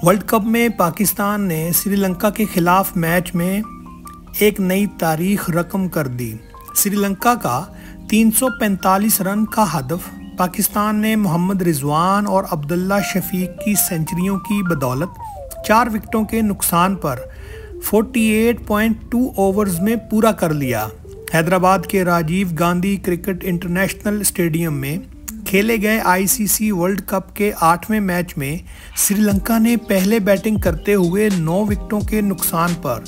World cup میں پاکستان نے سری لنکا کے خلاف میچ میں ایک نئی تاریخ رقم کر دی۔ سری لنکا کا 345 رن کا ہدف پاکستان نے محمد رضوان اور عبداللہ شفیق کی سنچریوں کی بدولت 4 وکٹوں کے نقصان پر 48.2 اوورز میں پورا کر لیا۔ حیدرآباد کے Rajiv Gandhi cricket international stadium میں کھیلے گئے ICC ورلڈ کپ کے 8ویں میچ میں سری لنکا نے پہلے بیٹنگ کرتے ہوئے 9 وکٹوں کے نقصان پر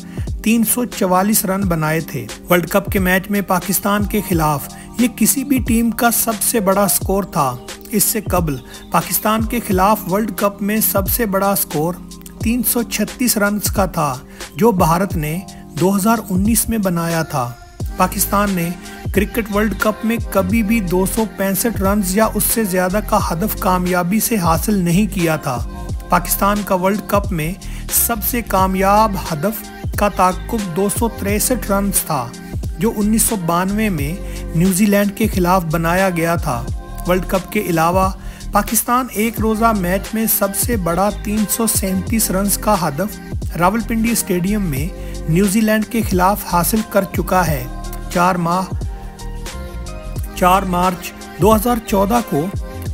344 رن بنائے تھے۔ ورلڈ کپ کے میچ میں پاکستان کے خلاف یہ کسی بھی ٹیم کا سب سے بڑا سکور تھا۔ اس سے قبل پاکستان کے خلاف ورلڈ کپ میں سب سے بڑا سکور 336 رنز کا تھا جو بھارت نے 2019 میں بنایا تھا۔ پاکستان نے کرکٹ ورلڈ کپ میں کبھی بھی 265 رنز یا اس سے زیادہ کا ہدف کامیابی سے حاصل نہیں کیا تھا۔ پاکستان کا ورلڈ کپ میں سب سے کامیاب ہدف کا تعاقب 263 رنز تھا جو 1992 میں نیوزی لینڈ کے خلاف بنایا گیا تھا۔ ورلڈ کپ کے علاوہ پاکستان ایک روزہ میچ میں سب سے بڑا 337 رنز کا ہدف راولپنڈی اسٹیڈیم میں نیوزی لینڈ کے خلاف حاصل کر چکا ہے۔ 4 مارچ 2014 کو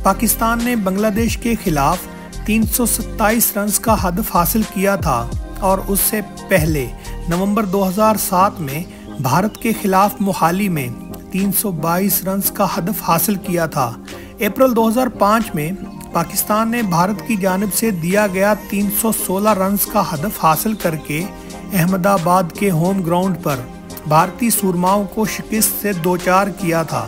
پاکستان نے بنگلہ دیش کے خلاف 327 رنز کا ہدف حاصل کیا تھا اور اس سے پہلے نومبر 2007 میں بھارت کے خلاف موہالی میں 322 رنز کا ہدف حاصل کیا تھا۔ اپریل 2005 میں پاکستان نے بھارت کی جانب سے دیا گیا 316 رنز کا ہدف حاصل کر کے احمد آباد کے ہوم گراؤنڈ پر بھارتی سورماؤں کو شکست سے دوچار کیا تھا۔